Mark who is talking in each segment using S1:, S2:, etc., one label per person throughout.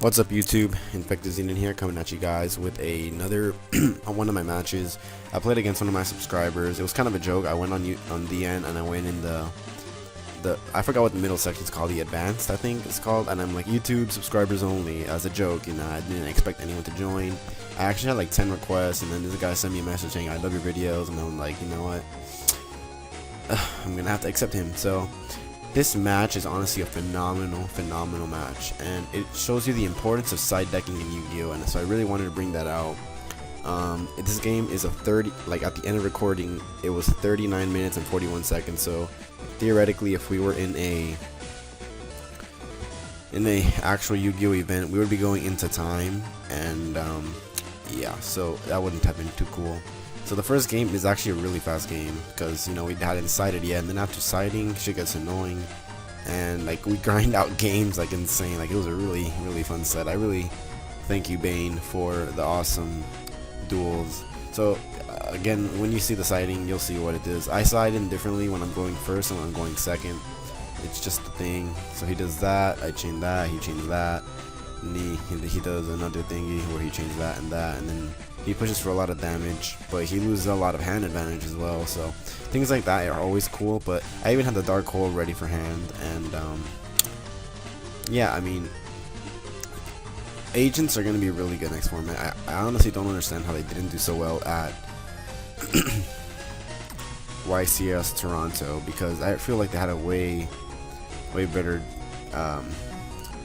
S1: What's up YouTube, InfectedXenon here, coming at you guys with another one of my matches. I played against one of my subscribers. It was kind of a joke. I went on DN and I went in the I forgot what the middle section's called, the advanced I think it's called, and I'm like, YouTube subscribers only, as a joke, you know. I didn't expect anyone to join. I actually had like 10 requests, and then this guy sent me a message saying I love your videos, and I'm like, you know what, I'm gonna have to accept him. So this match is honestly a phenomenal match, and it shows you the importance of side decking in Yu-Gi-Oh! And so I really wanted to bring that out. This game is a 30, like at the end of recording, it was 39 minutes and 41 seconds. So theoretically, if we were in a actual Yu-Gi-Oh! Event, we would be going into time, and yeah, so that wouldn't have been too cool. So the first game is actually a really fast game because, you know, we hadn't sighted yet, and then after sighting, shit gets annoying, and like we grind out games like insane. Like it was a really fun set. I really thank you, Bane, for the awesome duels. So again, when you see the sighting, you'll see what it is. I sight in differently when I'm going first and when I'm going second. It's just the thing. So he does that, I chain that, he chains that, and he does another thingy where he chains that, and then he pushes for a lot of damage, but he loses a lot of hand advantage as well. So things like that are always cool. But I even had the dark hole ready for hand, and yeah, I mean, agents are going to be really good next format. I honestly don't understand how they didn't do so well at YCS Toronto, because I feel like they had a way better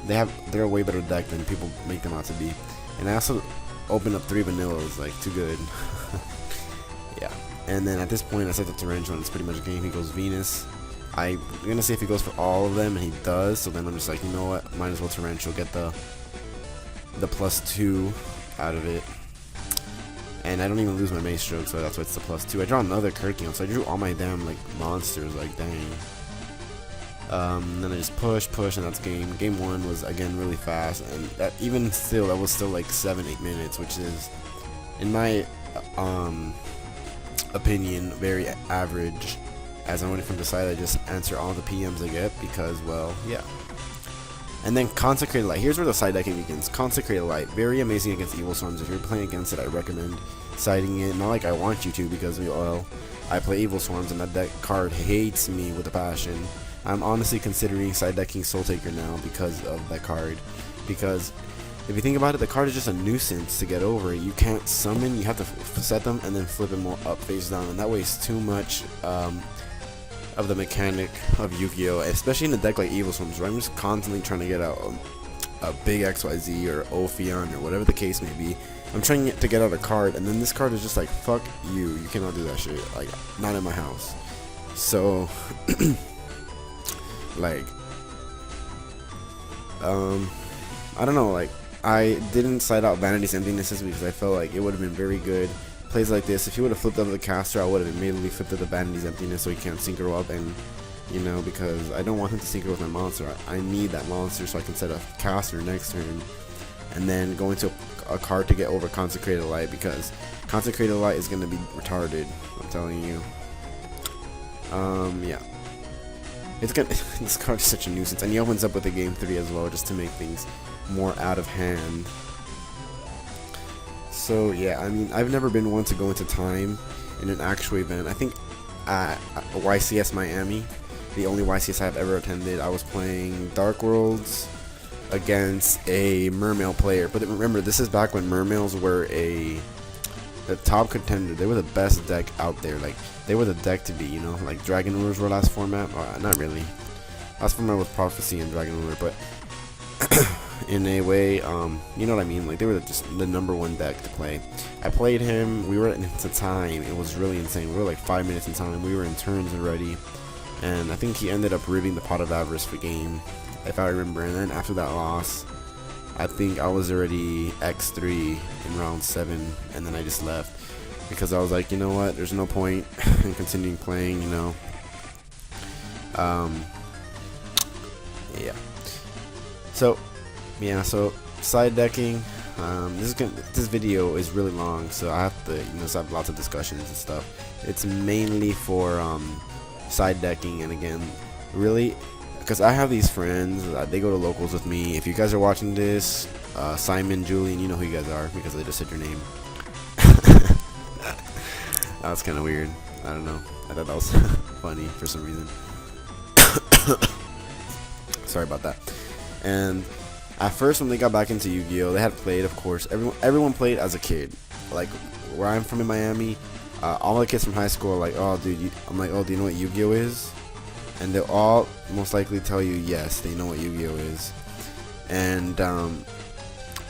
S1: they're a way better deck than people make them out to be. And I also opened up 3 vanillas, like, too good. Yeah, and then at this point I set the Torrential, and it's pretty much a game. He goes Venus. I'm gonna see if he goes for all of them, and he does. So then I'm just like, you know what, might as well Torrential, get the +2 out of it, and I don't even lose my mace stroke, so that's why it's the +2. I draw another Kirkion, so I drew all my damn like monsters, like dang. Then I just push, and that's game. Game 1 was again really fast, and that, even still, that was still like 7-8 minutes, which is, in my opinion, very average. As I went from the side, I just answer all the PMs I get because, well, yeah. And then Consecrated Light. Here's where the side decking begins. Consecrated Light, very amazing against Evilswarms. If you're playing against it, I recommend siding it. Not like I want you to, because, well, I play Evilswarms, and that deck card hates me with a passion. I'm honestly considering side decking Soul Taker now because of that card. Because if you think about it, the card is just a nuisance to get over. You can't summon, you have to set them and then flip them up face down, and that wastes too much of the mechanic of Yu-Gi-Oh! Especially in a deck like Evilswarms, where I'm just constantly trying to get out a big XYZ or Ophion or whatever the case may be. I'm trying to get out a card, and then this card is just like, fuck you, you cannot do that shit, like, not in my house. So like, I don't know, like, I didn't side out Vanity's Emptinesses because I felt like it would have been very good. Plays like this, if he would have flipped up the caster, I would have immediately flipped up the Vanity's Emptiness so he can't synchro up, and, you know, because I don't want him to synchro with my monster. I need that monster so I can set a caster next turn, and then go into a card to get over Consecrated Light, because Consecrated Light is going to be retarded, I'm telling you. Yeah. It's gonna. This card is such a nuisance, and he opens up with a game 3 as well, just to make things more out of hand. So yeah, I mean, I've never been one to go into time in an actual event. I think at YCS Miami, the only YCS I've ever attended, I was playing Dark Worlds against a Mermail player. But remember, this is back when Mermails were the top contender. They were the best deck out there. Like, they were the deck to be, you know. Like, Dragon Rulers were last format. Not really. Last format was Prophecy and Dragon Ruler, but in a way, you know what I mean. Like, they were just the #1 deck to play. I played him. We were into time. It was really insane. We were like 5 minutes in time. We were in turns already, and I think he ended up ribbing the Pot of Avarice for game, if I remember. And then after that loss, I think I was already X3 in round 7, and then I just left because I was like, you know what, there's no point in continuing playing, you know. Yeah. So, yeah. So side decking. This video is really long, so I have to, you know, have lots of discussions and stuff. It's mainly for side decking, and again, really because I have these friends, they go to locals with me. If you guys are watching this, Simon, Julian, you know who you guys are because I just said your name. That was kind of weird. I don't know. I thought that was funny for some reason. Sorry about that. And at first, when they got back into Yu-Gi-Oh, they had played, of course. Everyone played as a kid. Like where I'm from in Miami, all the kids from high school are like, "Oh, dude," I'm like, "Oh, do you know what Yu-Gi-Oh is?" And they'll all most likely tell you yes, they know what Yu-Gi-Oh is. And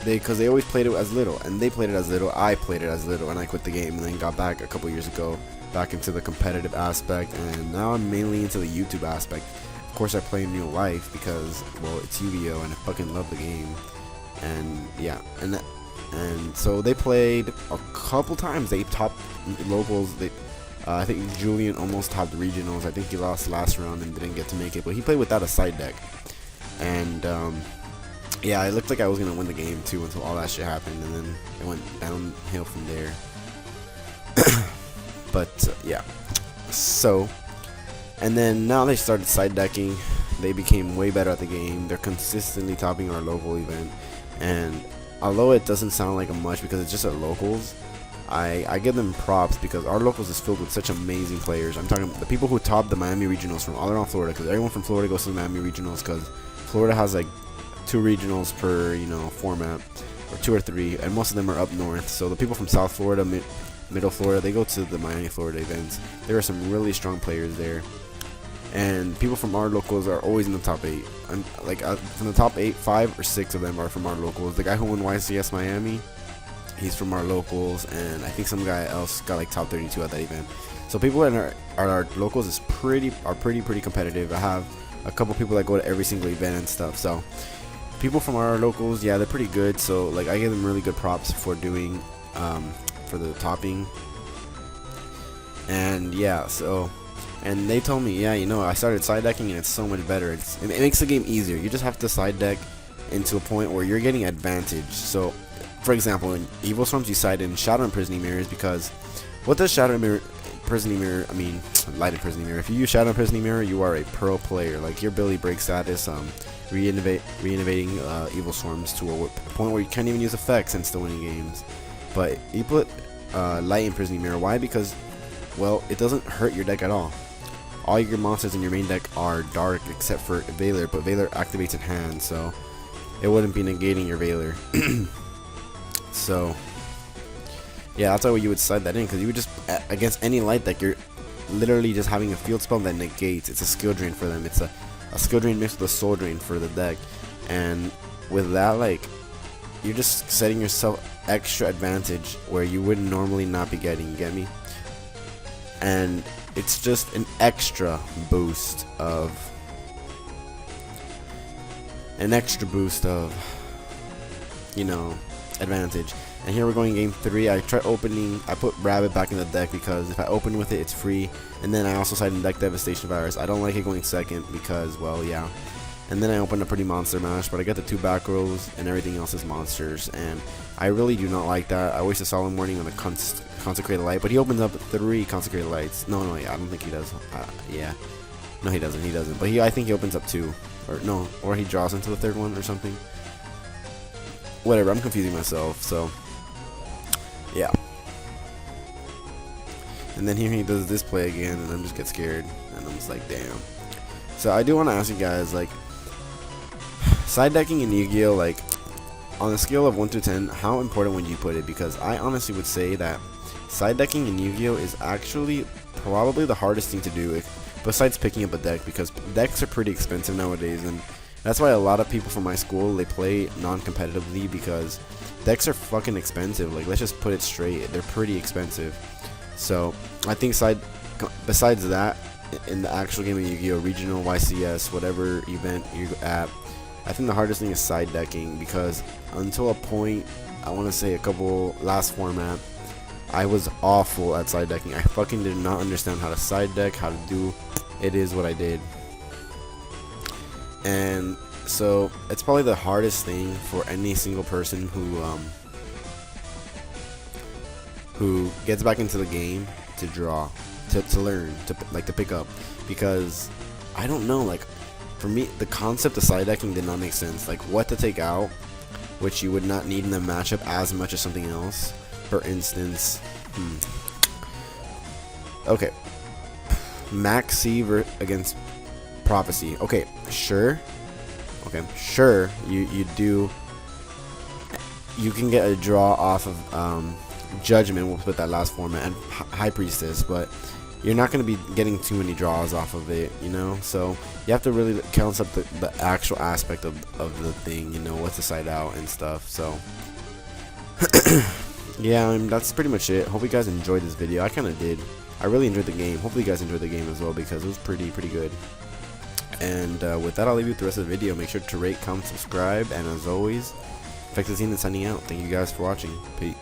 S1: because they always played it as little, and they played it as little, I played it as little, and I quit the game and then got back a couple years ago back into the competitive aspect, and now I'm mainly into the YouTube aspect. Of course, I play in real life because, well, it's Yu-Gi-Oh, and I fucking love the game. And yeah, and so they played a couple times. They topped locals. I think Julian almost topped regionals. I think he lost last round and didn't get to make it, but he played without a side deck. And yeah, it looked like I was gonna win the game too until all that shit happened, and then it went downhill from there. But yeah, so, and then now they started side decking. They became way better at the game. They're consistently topping our local event, and although it doesn't sound like a much because it's just at locals, I give them props because our locals is filled with such amazing players. I'm talking the people who top the Miami regionals from all around Florida, because everyone from Florida goes to the Miami regionals because Florida has like 2 regionals per, you know, format, or 2 or 3, and most of them are up north. So the people from South Florida, Middle Florida, they go to the Miami, Florida events. There are some really strong players there, and people from our locals are always in the top 8. I'm like from the top 8, 5 or 6 of them are from our locals. The guy who won YCS Miami, he's from our locals, and I think some guy else got like top 32 at that event. So people in our locals is pretty competitive. I have a couple people that go to every single event and stuff. So people from our locals, yeah, they're pretty good. So like I give them really good props for doing for the topping. And yeah, so, and they told me, yeah, you know, I started side decking and it's so much better. It makes the game easier. You just have to side deck into a point where you're getting advantage. So for example, in Evilswarms you side in Shadow Imprisoning Mirrors, because what does Shadow Imprisoning Mirror, I mean Lighted Imprisoning Mirror, if you use Shadow Imprisoning Mirror, you are a pro player. Like your Billy Break status, reinnovating Evilswarms to a point where you can't even use effects and still winning games. But you put Light Imprisoning Mirror. Why? Because, well, it doesn't hurt your deck at all. All your monsters in your main deck are dark except for Veiler, but Veiler activates in hand, so it wouldn't be negating your Veiler. So yeah, that's how you would slide that in, because you would just, against any light deck, you're literally just having a field spell that negates. It's a skill drain for them. It's a skill drain mixed with a soul drain for the deck, and with that, like, you're just setting yourself extra advantage where you would normally not be getting. You get me? And it's just an extra boost of you know, advantage. And here we're going game 3. I put Rabbit back in the deck because if I open with it, it's free. And then I also side in deck Devastation Virus. I don't like it going second because, well, yeah. And then I opened a pretty monster mash, but I got the 2 back rows and everything else is monsters, and I really do not like that. I waste a Solemn Warning on the Consecrated Light, but he opens up 3 Consecrated Lights. No, yeah, I don't think he does. Yeah, no, he doesn't. But I think he opens up 2, or no, or he draws into the 3rd one or something. Whatever, I'm confusing myself. So yeah. And then here he does this play again, and I just get scared, and I'm just like, damn. So I do want to ask you guys, like, side decking in Yu-Gi-Oh, like, on a scale of 1 to 10, how important would you put it? Because I honestly would say that side decking in Yu-Gi-Oh is actually probably the hardest thing to do, besides picking up a deck, because decks are pretty expensive nowadays, and that's why a lot of people from my school, they play non-competitively, because decks are fucking expensive. Like, let's just put it straight, they're pretty expensive. So I think besides that, in the actual game of Yu-Gi-Oh, regional, YCS, whatever event you're at, I think the hardest thing is side decking, because until a point, I want to say a couple last format, I was awful at side decking. I fucking did not understand how to side deck, how to do. It is what I did. And so it's probably the hardest thing for any single person who gets back into the game to draw, to learn, to pick up, because I don't know, like, for me, the concept of side decking did not make sense. Like what to take out, which you would not need in the matchup as much as something else. For instance, okay, Max C against Prophecy. Okay, sure. Okay, sure. You can get a draw off of Judgment. We'll put that last format and High Priestess, but you're not going to be getting too many draws off of it, you know. So you have to really count up the actual aspect of the thing, you know, what's the side out and stuff. So yeah, that's pretty much it. Hope you guys enjoyed this video. I kind of did. I really enjoyed the game. Hopefully you guys enjoyed the game as well, because it was pretty good. And with that, I'll leave you with the rest of the video. Make sure to rate, comment, subscribe, and as always, InfectedXenon signing out. Thank you guys for watching. Peace.